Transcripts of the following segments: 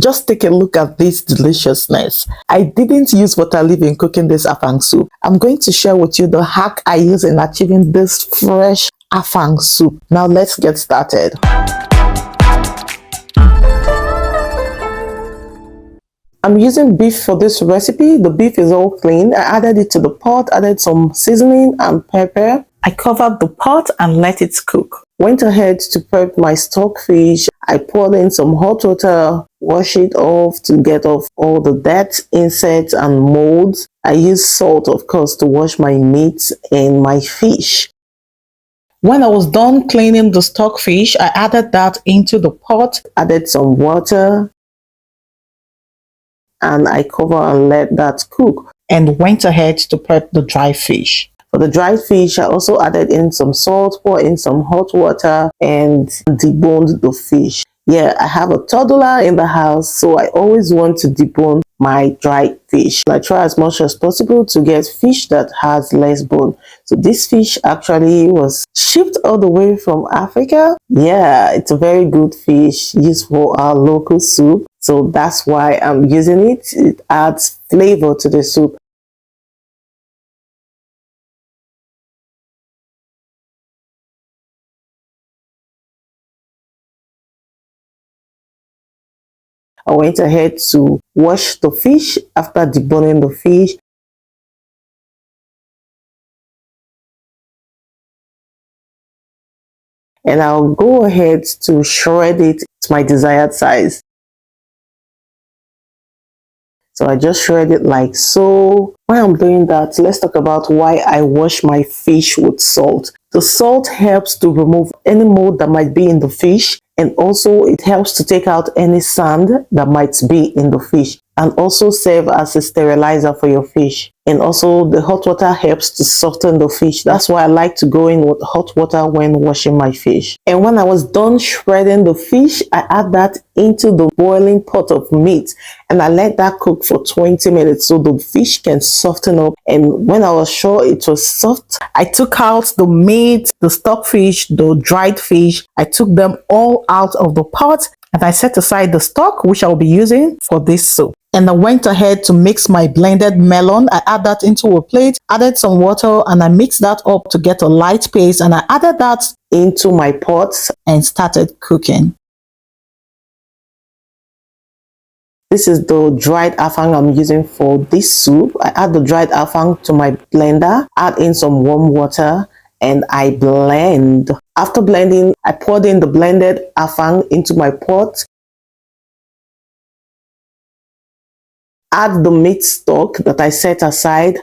just take a look at this deliciousness. I didn't use water leaf in cooking this Afang soup. I'm going to share with you the hack I use in achieving this fresh Afang soup. Now let's get started. I'm using beef for this recipe. The beef is all clean. I added it to the pot, added some seasoning and pepper. I covered the pot and let it cook. Went ahead to prep my stockfish. I poured in some hot water, wash it off to get off all the dirt, insects and molds. I used salt, of course, to wash my meat and my fish. When I was done cleaning the stockfish, I added that into the pot, added some water, and I cover and let that cook, and went ahead to prep the dry fish. For the dried fish, I also added in some salt, poured in some hot water, and deboned the fish. Yeah, I have a toddler in the house, so I always want to debone my dried fish. I try as much as possible to get fish that has less bone. So this fish actually was shipped all the way from Africa. Yeah, it's a very good fish used for our local soup. So that's why I'm using it. It adds flavor to the soup. I went ahead to wash the fish after deboning the fish. And I'll go ahead to shred it to my desired size. So I just shred it like so. While I'm doing that, let's talk about why I wash my fish with salt. The salt helps to remove any mold that might be in the fish, and also it helps to take out any sand that might be in the fish, and also serve as a sterilizer for your fish. And also the hot water helps to soften the fish. That's why I like to go in with hot water when washing my fish. And when I was done shredding the fish, I add that into the boiling pot of meat, and I let that cook for 20 minutes so the fish can soften up. And when I was sure it was soft, I took out the meat, the stockfish, the dried fish. I took them all out of the pot, and I set aside the stock, which I'll be using for this soup. And I went ahead to mix my blended melon. I add that into a plate, added some water, and I mixed that up to get a light paste, and I added that into my pots and started cooking. This is the dried afang I'm using for this soup. I add the dried afang to my blender, add in some warm water, and I blend. After blending, I poured in the blended afang into my pot. Add the meat stock that I set aside.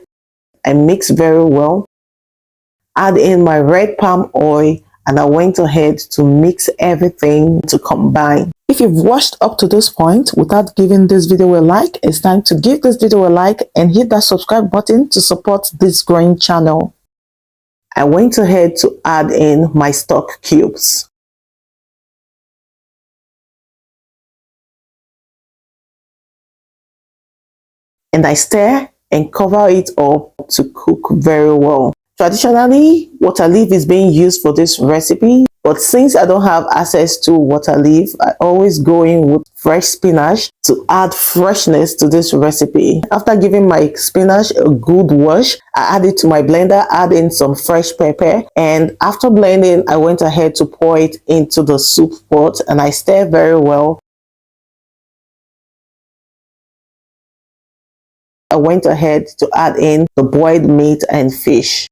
I mix very well. Add in my red palm oil, and I went ahead to mix everything to combine. If you've watched up to this point without giving this video a like, it's time to give this video a like and hit that subscribe button to support this growing channel. I went ahead to add in my stock cubes. And I stir and cover it up to cook very well. Traditionally, water leaf is being used for this recipe, but since I don't have access to water leaf, I always go in with fresh spinach to add freshness to this recipe. After giving my spinach a good wash, I add it to my blender, add in some fresh pepper, and after blending, I went ahead to pour it into the soup pot, and I stir very well. I went ahead to add in the boiled meat and fish.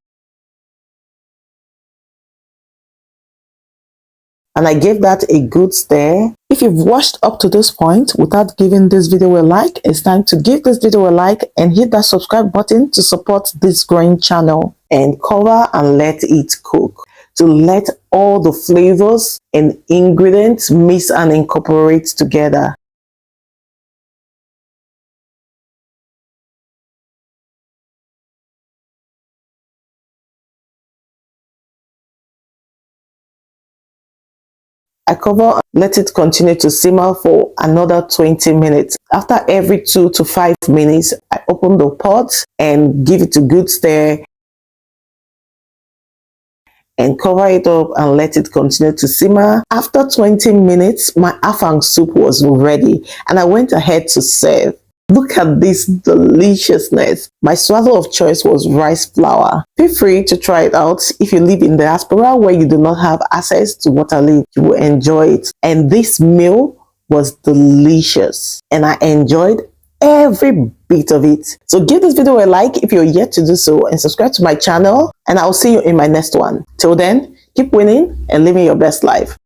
And I gave that a good stir. If you've watched up to this point without giving this video a like, it's time to give this video a like and hit that subscribe button to support this growing channel. And cover and let it cook to let all the flavors and ingredients mix and incorporate together. I cover and let it continue to simmer for another 20 minutes. After every 2 to 5 minutes, I open the pot and give it a good stir. and cover it up and let it continue to simmer. After 20 minutes, my Afang soup was ready and I went ahead to serve. Look at this deliciousness. My swallow of choice was rice flour. Feel free to try it out. If you live in the diaspora where you do not have access to water leaf, you will enjoy it. And this meal was delicious and I enjoyed every bit of it. So give this video a like if you're yet to do so and subscribe to my channel, and I'll see you in my next one. Till then, keep winning and living your best life.